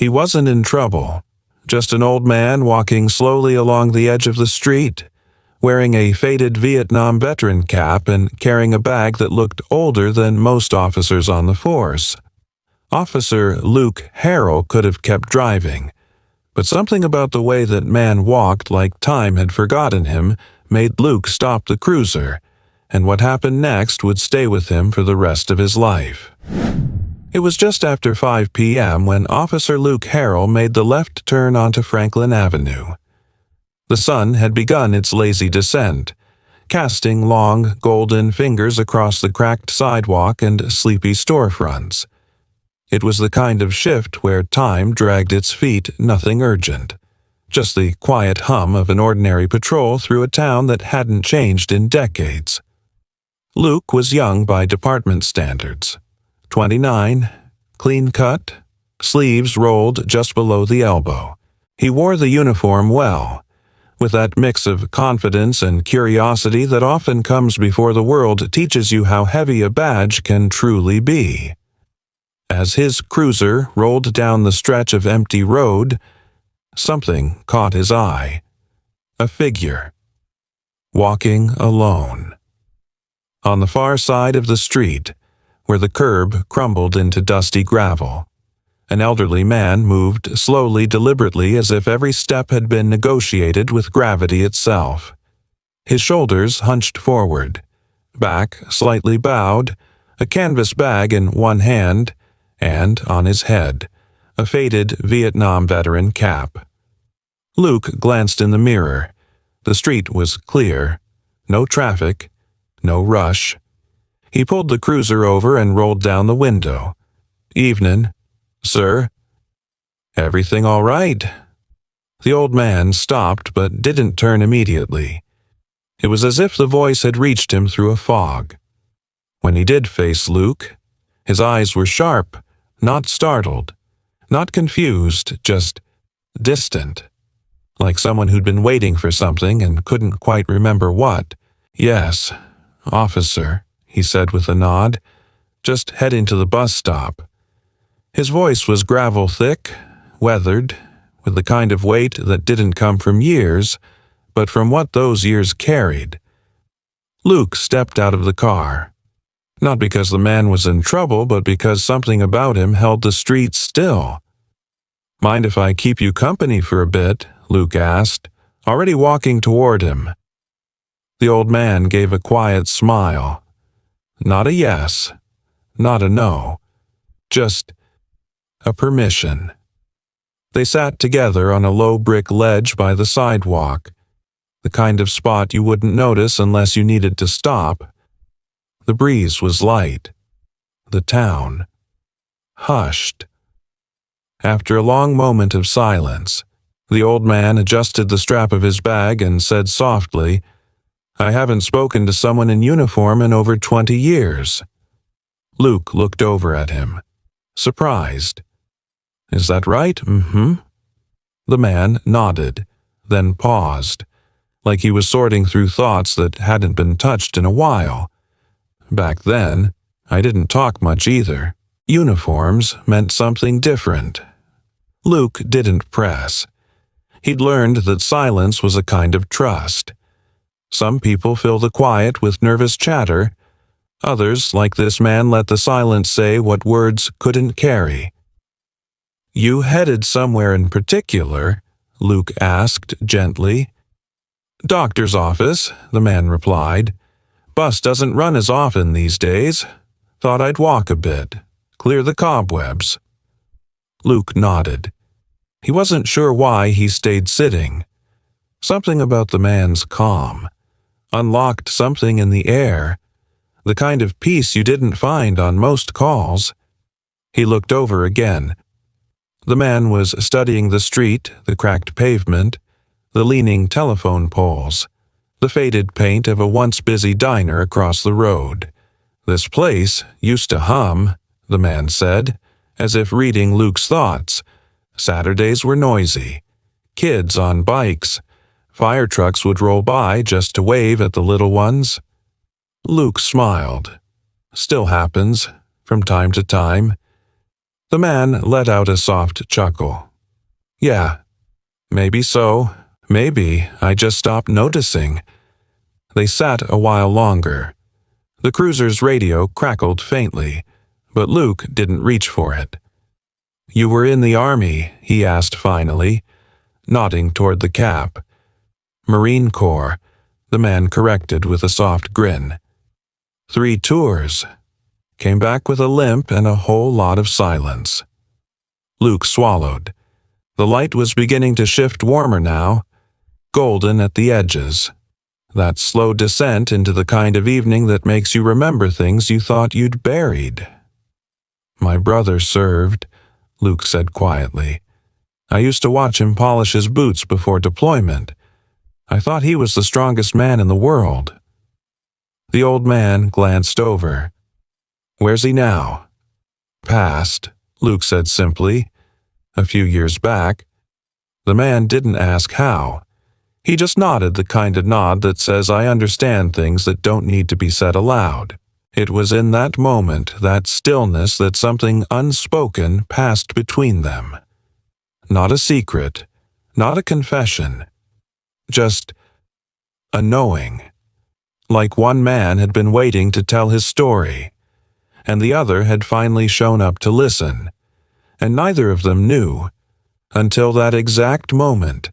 He wasn't in trouble, just an old man walking slowly along the edge of the street, wearing a faded Vietnam veteran cap and carrying a bag that looked older than most officers on the force. Officer Luke Harrell could have kept driving, but something about the way that man walked like time had forgotten him made Luke stop the cruiser, and what happened next would stay with him for the rest of his life. It was just after 5 p.m. when Officer Luke Harrell made the left turn onto Franklin Avenue. The sun had begun its lazy descent, casting long, golden fingers across the cracked sidewalk and sleepy storefronts. It was the kind of shift where time dragged its feet, nothing urgent. Just the quiet hum of an ordinary patrol through a town that hadn't changed in decades. Luke was young by department standards. 29, clean-cut, sleeves rolled just below the elbow. He wore the uniform well, with that mix of confidence and curiosity that often comes before the world teaches you how heavy a badge can truly be. As his cruiser rolled down the stretch of empty road, something caught his eye. A figure. Walking alone. On the far side of the street, where the curb crumbled into dusty gravel, an elderly man moved slowly, deliberately, as if every step had been negotiated with gravity itself. His shoulders hunched forward, back slightly bowed, a canvas bag in one hand, and, on his head, a faded Vietnam veteran cap. Luke glanced in the mirror. The street was clear. No traffic. No rush. He pulled the cruiser over and rolled down the window. "Evenin', sir." "Everything all right?" The old man stopped but didn't turn immediately. It was as if the voice had reached him through a fog. When he did face Luke, his eyes were sharp, not startled, not confused, just distant, like someone who'd been waiting for something and couldn't quite remember what. "Yes, officer," he said with a nod, "just heading to the bus stop." His voice was gravel-thick, weathered, with the kind of weight that didn't come from years, but from what those years carried. Luke stepped out of the car. Not because the man was in trouble, but because something about him held the street still. "Mind if I keep you company for a bit?" Luke asked, already walking toward him. The old man gave a quiet smile. Not a yes, not a no, just a permission. They sat together on a low brick ledge by the sidewalk, the kind of spot you wouldn't notice unless you needed to stop. The breeze was light. The town hushed. After a long moment of silence, the old man adjusted the strap of his bag and said softly, "I haven't spoken to someone in uniform in over 20 years." Luke looked over at him, surprised. "Is that right?" "Mm-hmm." The man nodded, then paused, like he was sorting through thoughts that hadn't been touched in a while. "Back then, I didn't talk much either. Uniforms meant something different." Luke didn't press. He'd learned that silence was a kind of trust. Some people fill the quiet with nervous chatter. Others, like this man, let the silence say what words couldn't carry. "You headed somewhere in particular?" Luke asked gently. "Doctor's office," the man replied. "Bus doesn't run as often these days. Thought I'd walk a bit, clear the cobwebs." Luke nodded. He wasn't sure why he stayed sitting. Something about the man's calm unlocked something in the air, the kind of peace you didn't find on most calls. He looked over again. The man was studying the street, the cracked pavement, the leaning telephone poles, the faded paint of a once busy diner across the road. "This place used to hum," the man said, as if reading Luke's thoughts. "Saturdays were noisy. Kids on bikes. Fire trucks would roll by just to wave at the little ones." Luke smiled. "Still happens, from time to time." The man let out a soft chuckle. Yeah, maybe so. Maybe I just stopped noticing. They sat a while longer. The cruiser's radio crackled faintly, but Luke didn't reach for it. You were in the Army, he asked finally, nodding toward the cap. Marine Corps, the man corrected with a soft grin. 3 tours. Came back with a limp and a whole lot of silence. Luke swallowed. The light was beginning to shift warmer now, golden at the edges. That slow descent into the kind of evening that makes you remember things you thought you'd buried. My brother served, Luke said quietly. I used to watch him polish his boots before deployment. I thought he was the strongest man in the world. The old man glanced over. Where's he now? Passed, Luke said simply. A few years back. The man didn't ask how. He just nodded the kind of nod that says I understand things that don't need to be said aloud. It was in that moment, that stillness, that something unspoken passed between them. Not a secret, not a confession. Just a knowing. Like one man had been waiting to tell his story, and the other had finally shown up to listen, and neither of them knew, until that exact moment,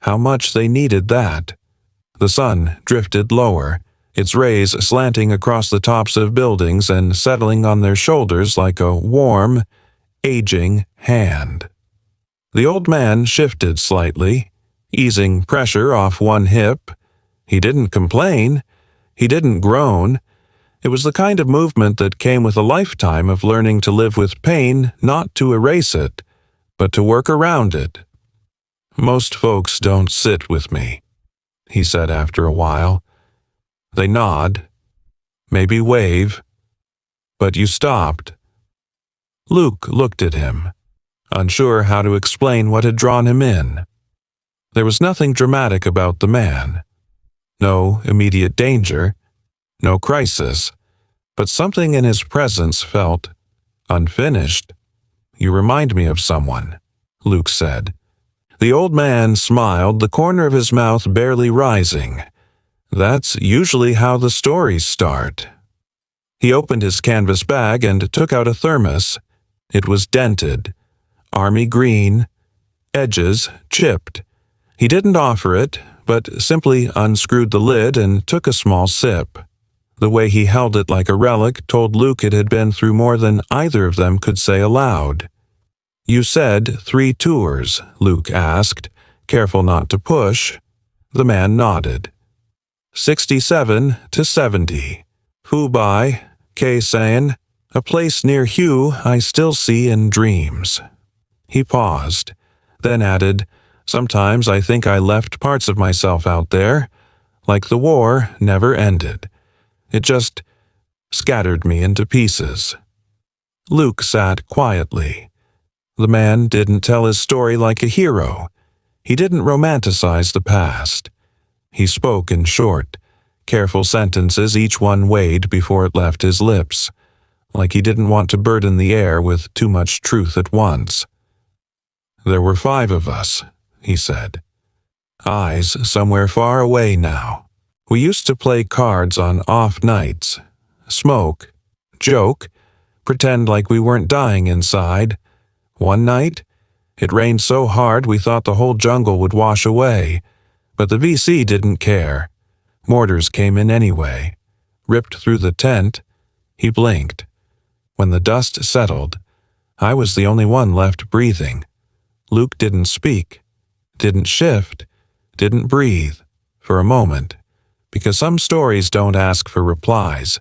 how much they needed that. The sun drifted lower, its rays slanting across the tops of buildings and settling on their shoulders like a warm, aging hand. The old man shifted slightly, easing pressure off one hip. He didn't complain. He didn't groan. It was the kind of movement that came with a lifetime of learning to live with pain, not to erase it, but to work around it. Most folks don't sit with me, he said after a while. They nod, maybe wave, but you stopped. Luke looked at him, unsure how to explain what had drawn him in. There was nothing dramatic about the man. No immediate danger, no crisis, but something in his presence felt unfinished. You remind me of someone, Luke said. The old man smiled, the corner of his mouth barely rising. That's usually how the stories start. He opened his canvas bag and took out a thermos. It was dented, army green, edges chipped. He didn't offer it, but simply unscrewed the lid and took a small sip. The way he held it like a relic told Luke it had been through more than either of them could say aloud. You said 3 tours, Luke asked, careful not to push. The man nodded. 67 to 70. Fubai, Keisan, a place near Hue I still see in dreams. He paused, then added, Sometimes I think I left parts of myself out there, like the war never ended. It just scattered me into pieces. Luke sat quietly. The man didn't tell his story like a hero. He didn't romanticize the past. He spoke in short, careful sentences, each one weighed before it left his lips, like he didn't want to burden the air with too much truth at once. There were 5 of us, he said. Eyes somewhere far away now. We used to play cards on off nights, smoke, joke, pretend like we weren't dying inside. One night, it rained so hard we thought the whole jungle would wash away, but the VC didn't care. Mortars came in anyway, ripped through the tent. He blinked. When the dust settled, I was the only one left breathing. Luke didn't speak, didn't shift, didn't breathe, for a moment, because some stories don't ask for replies.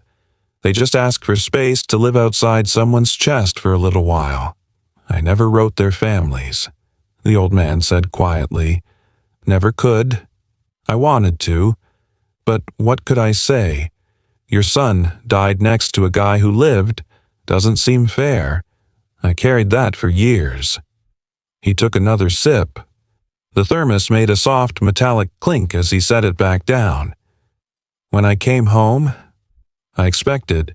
They just ask for space to live outside someone's chest for a little while. I never wrote their families, the old man said quietly. Never could. I wanted to, but what could I say? Your son died next to a guy who lived. Doesn't seem fair. I carried that for years. He took another sip. The thermos made a soft metallic clink as he set it back down. When I came home, I expected,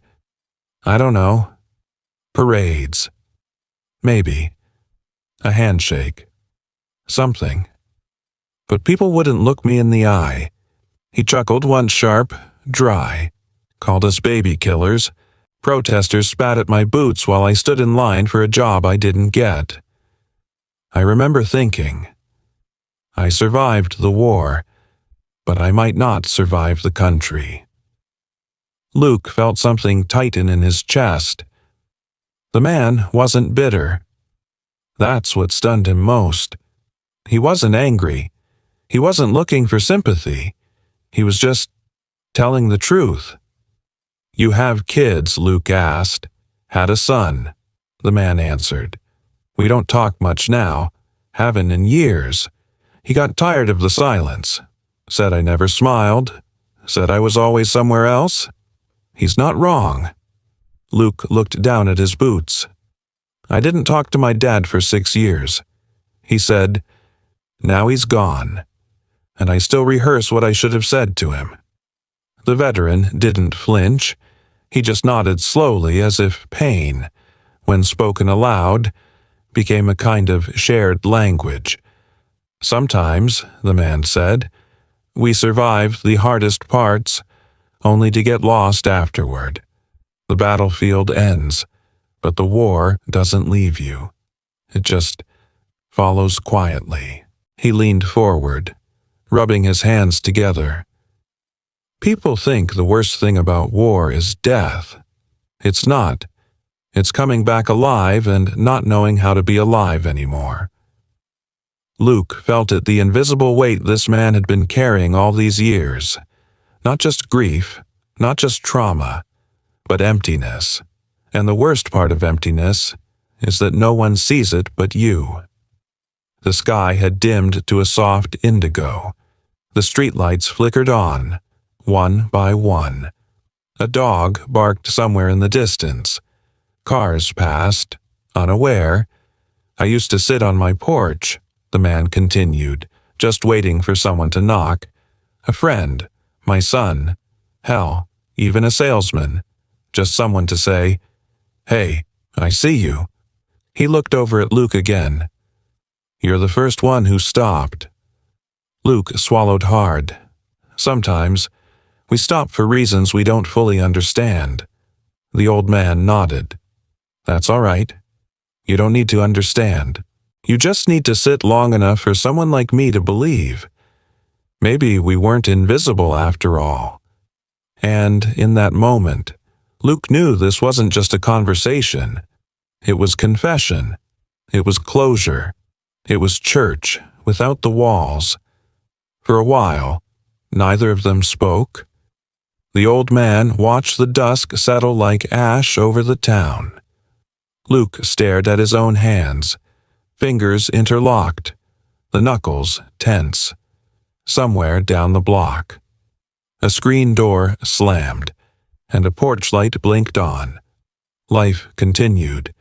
I don't know, parades. Maybe. A handshake. Something. But people wouldn't look me in the eye. He chuckled once sharp, dry, called us baby killers. Protesters spat at my boots while I stood in line for a job I didn't get. I remember thinking, I survived the war, but I might not survive the country. Luke felt something tighten in his chest. The man wasn't bitter. That's what stunned him most. He wasn't angry. He wasn't looking for sympathy. He was just telling the truth. "You have kids?" Luke asked. "Had a son," the man answered. "We don't talk much now. Haven't in years." He got tired of the silence. Said I never smiled. Said I was always somewhere else. He's not wrong. Luke looked down at his boots. "I didn't talk to my dad for 6 years. He said, now he's gone. And I still rehearse what I should have said to him." The veteran didn't flinch. He just nodded slowly as if pain, when spoken aloud, became a kind of shared language. "Sometimes," the man said, "we survive the hardest parts, only to get lost afterward. The battlefield ends, but the war doesn't leave you. It just follows quietly." He leaned forward, rubbing his hands together. People think the worst thing about war is death. It's not. It's coming back alive and not knowing how to be alive anymore. Luke felt it, the invisible weight this man had been carrying all these years. Not just grief, not just trauma, but emptiness. And the worst part of emptiness is that no one sees it but you. The sky had dimmed to a soft indigo. The streetlights flickered on, one by one. A dog barked somewhere in the distance. Cars passed, unaware. "I used to sit on my porch," the man continued, "just waiting for someone to knock. A friend, my son, hell, even a salesman. Just someone to say, 'Hey, I see you.'" He looked over at Luke again. "You're the first one who stopped." Luke swallowed hard. Sometimes we stop for reasons we don't fully understand. The old man nodded. "That's all right. You don't need to understand. You just need to sit long enough for someone like me to believe. Maybe we weren't invisible after all." And in that moment, Luke knew this wasn't just a conversation. It was confession. It was closure. It was church without the walls. For a while, neither of them spoke. The old man watched the dusk settle like ash over the town. Luke stared at his own hands, fingers interlocked, the knuckles tense. Somewhere down the block, a screen door slammed, and a porch light blinked on. Life continued,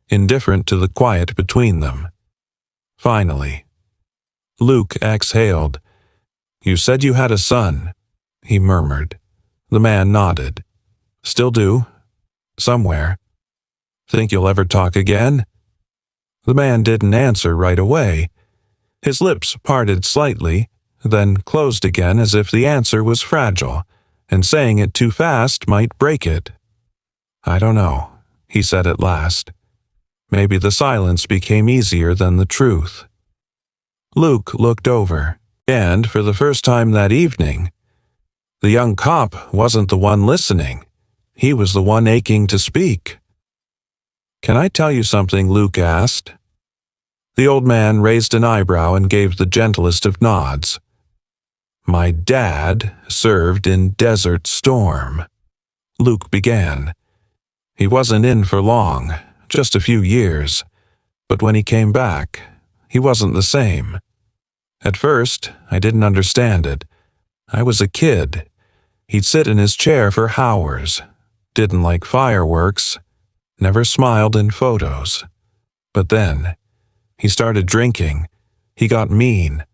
indifferent to the quiet between them. Finally, Luke exhaled. "You said you had a son," he murmured. The man nodded. "Still do. Somewhere. Think you'll ever talk again?" The man didn't answer right away. His lips parted slightly, then closed again as if the answer was fragile, and saying it too fast might break it. "I don't know," he said at last. Maybe the silence became easier than the truth. Luke looked over, and for the first time that evening, the young cop wasn't the one listening. He was the one aching to speak. "Can I tell you something?" Luke asked. The old man raised an eyebrow and gave the gentlest of nods. "My dad served in Desert Storm," Luke began. "He wasn't in for long, just a few years, but when he came back, he wasn't the same. At first, I didn't understand it. I was a kid. He'd sit in his chair for hours, didn't like fireworks, never smiled in photos. But then, he started drinking. He got mean.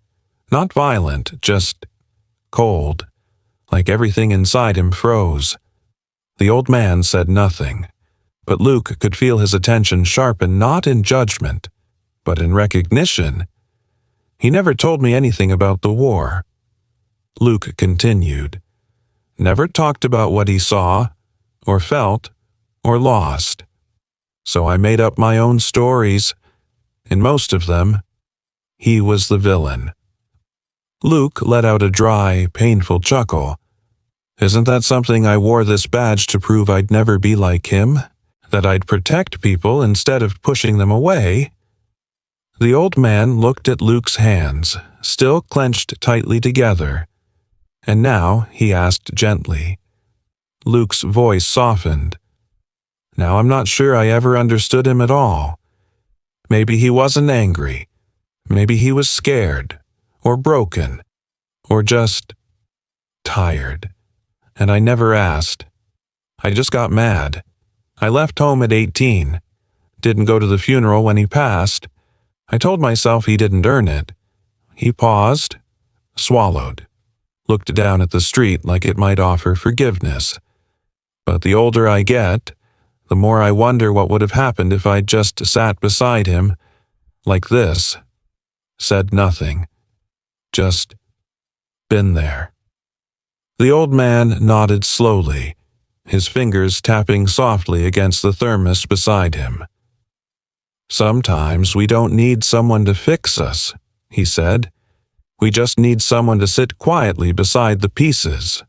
Not violent, just cold, like everything inside him froze. The old man said nothing. But Luke could feel his attention sharpen not in judgment, but in recognition. He never told me anything about the war. Luke continued. Never talked about what he saw, or felt, or lost. So I made up my own stories. In most of them, he was the villain. Luke let out a dry, painful chuckle. Isn't that something I wore this badge to prove I'd never be like him? That I'd protect people instead of pushing them away? The old man looked at Luke's hands, still clenched tightly together, and now he asked gently. Luke's voice softened. Now I'm not sure I ever understood him at all. Maybe he wasn't angry. Maybe he was scared, or broken, or just tired. And I never asked. I just got mad. I left home at 18. Didn't go to the funeral when he passed. I told myself he didn't earn it. He paused, swallowed, looked down at the street like it might offer forgiveness. But the older I get, the more I wonder what would have happened if I'd just sat beside him, like this, said nothing, just been there. The old man nodded slowly, his fingers tapping softly against the thermos beside him. Sometimes we don't need someone to fix us, he said. We just need someone to sit quietly beside the pieces.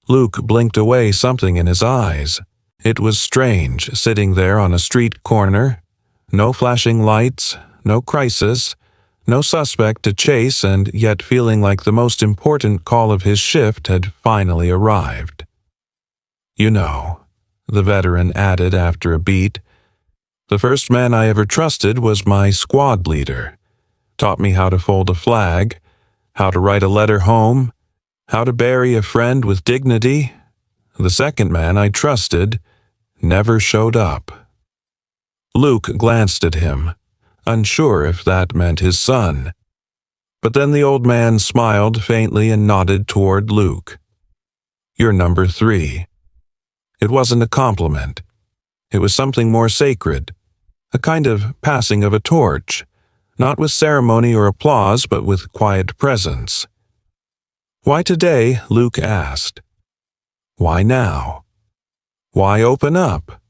Luke blinked away something in his eyes. It was strange, sitting there on a street corner. No flashing lights, no crisis, no suspect to chase, and yet feeling like the most important call of his shift had finally arrived. You know, the veteran added after a beat, the first man I ever trusted was my squad leader. Taught me how to fold a flag, how to write a letter home, how to bury a friend with dignity. The second man I trusted never showed up. Luke glanced at him, unsure if that meant his son. But then the old man smiled faintly and nodded toward Luke. You're number 3. It wasn't a compliment. It was something more sacred, a kind of passing of a torch, not with ceremony or applause, but with quiet presence. Why today? Luke asked. Why now? Why open up?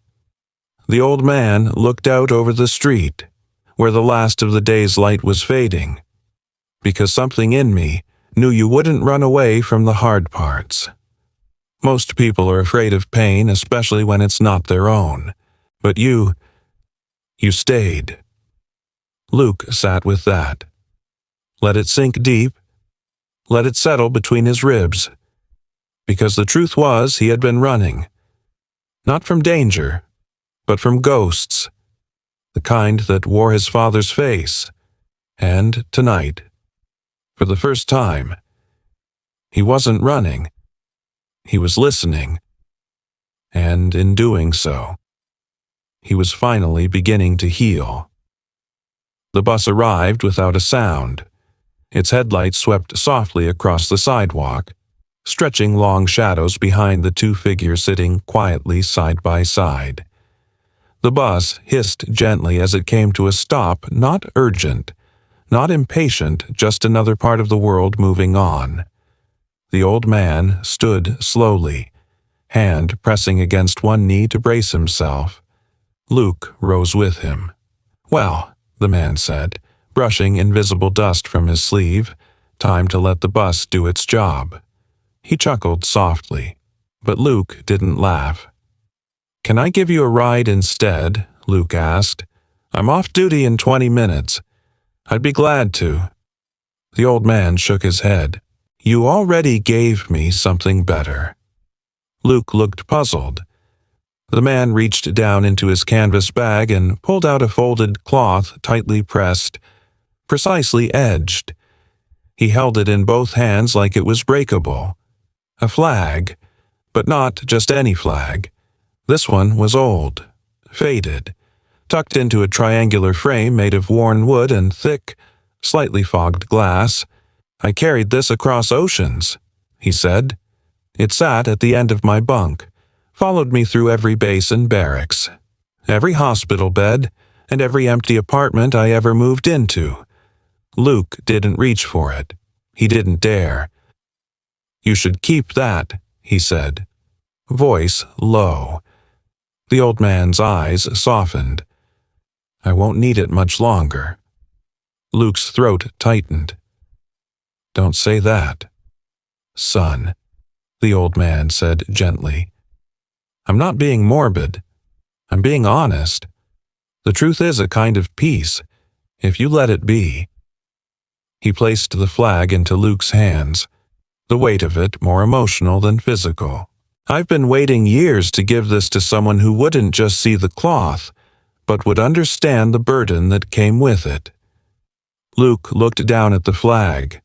The old man looked out over the street, where the last of the day's light was fading, because something in me knew you wouldn't run away from the hard parts. Most people are afraid of pain, especially when it's not their own. But you stayed. Luke sat with that. Let it sink deep. Let it settle between his ribs. Because the truth was he had been running. Not from danger, but from ghosts. The kind that wore his father's face. And tonight, for the first time, he wasn't running. He was listening. And in doing so, he was finally beginning to heal. The bus arrived without a sound. Its headlights swept softly across the sidewalk, stretching long shadows behind the 2 figures sitting quietly side by side. The bus hissed gently as it came to a stop, not urgent, not impatient, just another part of the world moving on. The old man stood slowly, hand pressing against one knee to brace himself. Luke rose with him. Well, the man said, brushing invisible dust from his sleeve, time to let the bus do its job. He chuckled softly, but Luke didn't laugh. Can I give you a ride instead? Luke asked. I'm off duty in 20 minutes. I'd be glad to. The old man shook his head. You already gave me something better. Luke looked puzzled. The man reached down into his canvas bag and pulled out a folded cloth tightly pressed, precisely edged. He held it in both hands like it was breakable. A flag, but not just any flag. This one was old, faded, tucked into a triangular frame made of worn wood and thick, slightly fogged glass. I carried this across oceans, he said. It sat at the end of my bunk, followed me through every base and barracks, every hospital bed, and every empty apartment I ever moved into. Luke didn't reach for it. He didn't dare. "You should keep that," he said, voice low. The old man's eyes softened. "I won't need it much longer." Luke's throat tightened. "Don't say that, son," the old man said gently. "I'm not being morbid. I'm being honest. The truth is a kind of peace, if you let it be." He placed the flag into Luke's hands, the weight of it more emotional than physical. "I've been waiting years to give this to someone who wouldn't just see the cloth, but would understand the burden that came with it." Luke looked down at the flag.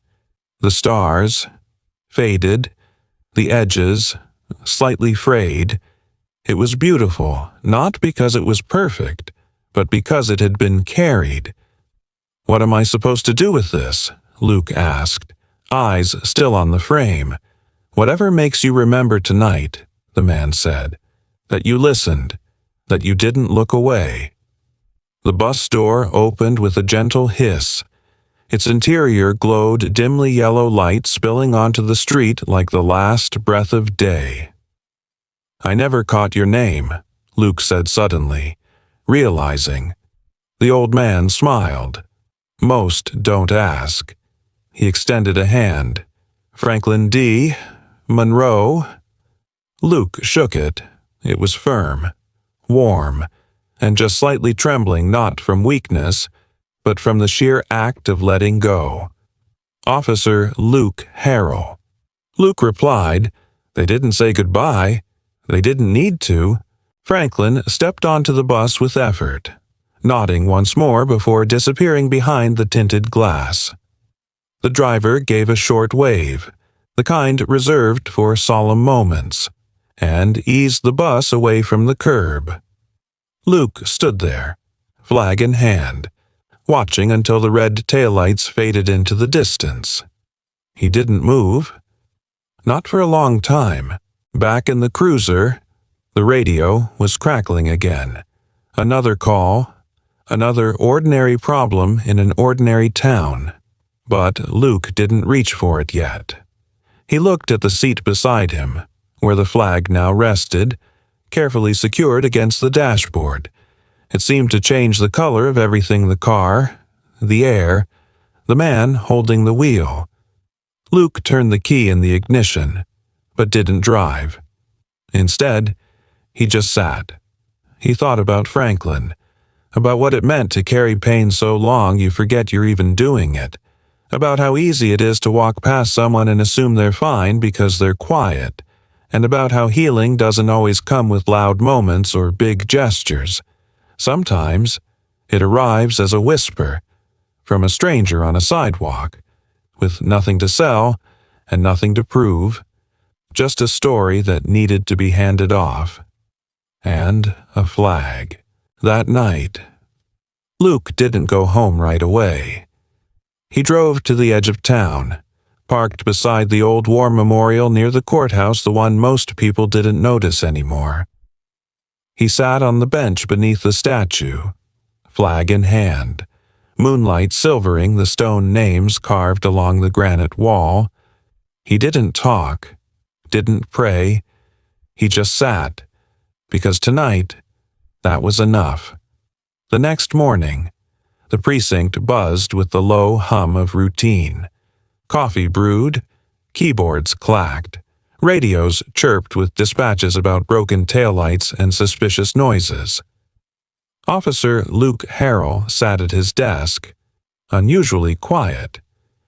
The stars, faded, the edges, slightly frayed. It was beautiful, not because it was perfect, but because it had been carried. "What am I supposed to do with this?" Luke asked, eyes still on the frame. "Whatever makes you remember tonight," the man said, "that you listened, that you didn't look away." The bus door opened with a gentle hiss. Its interior glowed dimly yellow light spilling onto the street like the last breath of day. "I never caught your name," Luke said suddenly, realizing. The old man smiled. "Most don't ask." He extended a hand. "Franklin D. Monroe." Luke shook it. It was firm, warm, and just slightly trembling, not from weakness, but from the sheer act of letting go. "Officer Luke Harrell." Luke replied. They didn't say goodbye. They didn't need to. Franklin stepped onto the bus with effort, nodding once more before disappearing behind the tinted glass. The driver gave a short wave, the kind reserved for solemn moments, and eased the bus away from the curb. Luke stood there, flag in hand, watching until the red taillights faded into the distance. He didn't move. Not for a long time. Back in the cruiser, the radio was crackling again. Another call, another ordinary problem in an ordinary town. But Luke didn't reach for it yet. He looked at the seat beside him, where the flag now rested, carefully secured against the dashboard. It seemed to change the color of everything: the car, the air, the man holding the wheel. Luke turned the key in the ignition, but didn't drive. Instead, he just sat. He thought about Franklin, about what it meant to carry pain so long you forget you're even doing it, about how easy it is to walk past someone and assume they're fine because they're quiet, and about how healing doesn't always come with loud moments or big gestures. Sometimes it arrives as a whisper from a stranger on a sidewalk, with nothing to sell and nothing to prove, just a story that needed to be handed off. And a flag. That night, Luke didn't go home right away. He drove to the edge of town, parked beside the old war memorial near the courthouse, the one most people didn't notice anymore. He sat on the bench beneath the statue, flag in hand, moonlight silvering the stone names carved along the granite wall. He didn't talk, didn't pray. He just sat, because tonight, that was enough. The next morning, the precinct buzzed with the low hum of routine. Coffee brewed, keyboards clacked, radios chirped with dispatches about broken taillights and suspicious noises. Officer Luke Harrell sat at his desk, unusually quiet.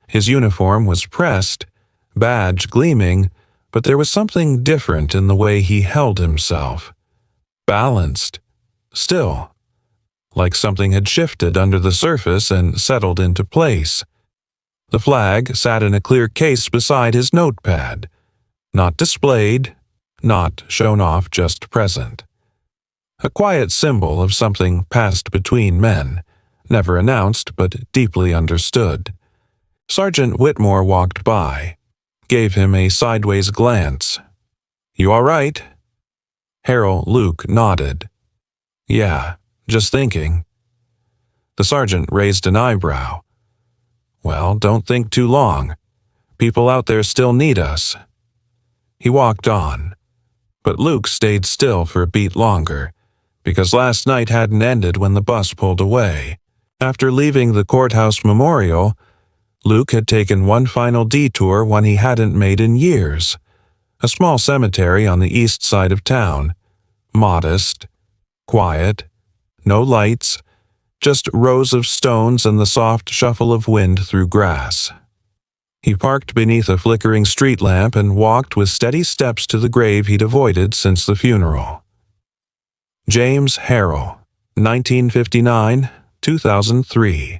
His uniform was pressed, badge gleaming, but there was something different in the way he held himself. Balanced, still, like something had shifted under the surface and settled into place. The flag sat in a clear case beside his notepad, not displayed, not shown off, just present. A quiet symbol of something passed between men, never announced but deeply understood. Sergeant Whitmore walked by, gave him a sideways glance. "You all right?" Luke nodded. Yeah, just thinking. The sergeant raised an eyebrow. Well, don't think too long. People out there still need us. He walked on, but Luke stayed still for a beat longer, because last night hadn't ended when the bus pulled away. After leaving the courthouse memorial, Luke had taken one final detour, one he hadn't made in years. A small cemetery on the east side of town. Modest, quiet, no lights, just rows of stones and the soft shuffle of wind through grass. He parked beneath a flickering street lamp and walked with steady steps to the grave he'd avoided since the funeral. James Harrell, 1959-2003.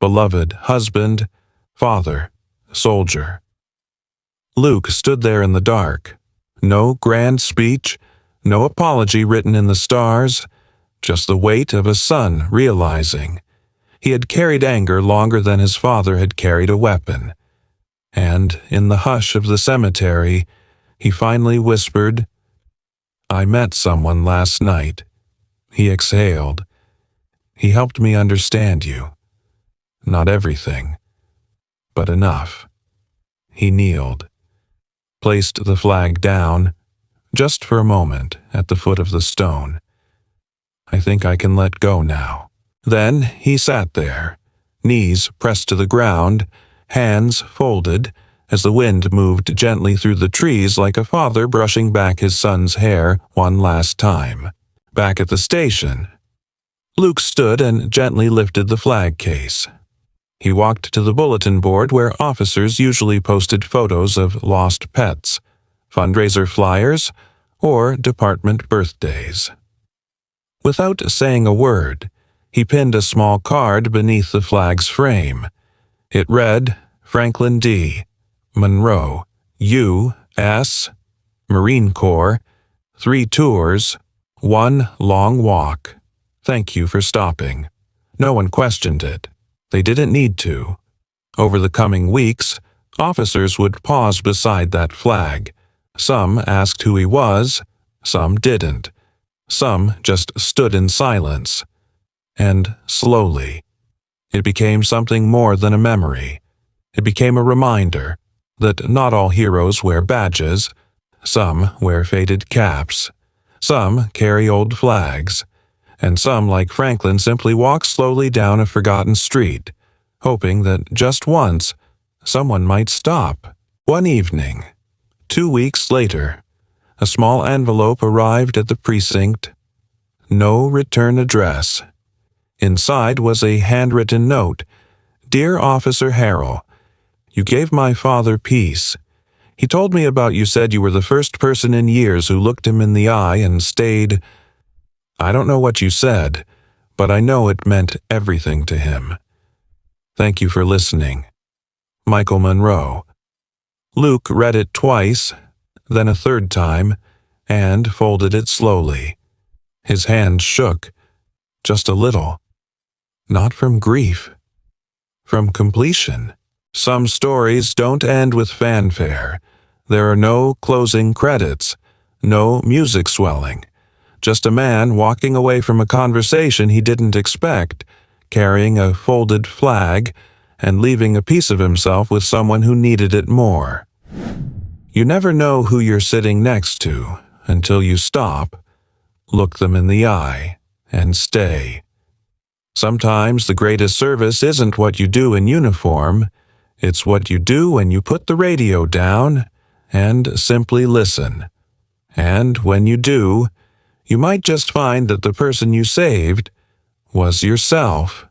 Beloved husband, father, soldier. Luke stood there in the dark. No grand speech, no apology written in the stars, just the weight of a son realizing he had carried anger longer than his father had carried a weapon. And in the hush of the cemetery, he finally whispered, "I met someone last night." He exhaled. "He helped me understand you. Not everything, but enough." He kneeled, placed the flag down, just for a moment, at the foot of the stone. "I think I can let go now." Then he sat there, knees pressed to the ground, hands folded, as the wind moved gently through the trees like a father brushing back his son's hair one last time. Back at the station, Luke stood and gently lifted the flag case. He walked to the bulletin board where officers usually posted photos of lost pets, fundraiser flyers, or department birthdays. Without saying a word, he pinned a small card beneath the flag's frame. It read, Franklin D. Monroe, U.S. Marine Corps, 3 tours, 1 long walk. Thank you for stopping. No one questioned it. They didn't need to. Over the coming weeks, officers would pause beside that flag. Some asked who he was, some didn't. Some just stood in silence. And slowly, it became something more than a memory. It became a reminder that not all heroes wear badges. Some wear faded caps. Some carry old flags. And some, like Franklin, simply walk slowly down a forgotten street, hoping that just once, someone might stop. One evening, 2 weeks later, a small envelope arrived at the precinct. No return address. Inside was a handwritten note. Dear Officer Harrell, you gave my father peace. He told me about you, said you were the first person in years who looked him in the eye and stayed. I don't know what you said, but I know it meant everything to him. Thank you for listening. Michael Monroe. Luke read it twice, then a third time, and folded it slowly. His hand shook, just a little. Not from grief, from completion. Some stories don't end with fanfare. There are no closing credits, no music swelling. Just a man walking away from a conversation he didn't expect, carrying a folded flag and leaving a piece of himself with someone who needed it more. You never know who you're sitting next to until you stop, look them in the eye, and stay. Sometimes the greatest service isn't what you do in uniform, it's what you do when you put the radio down and simply listen. And when you do, you might just find that the person you saved was yourself.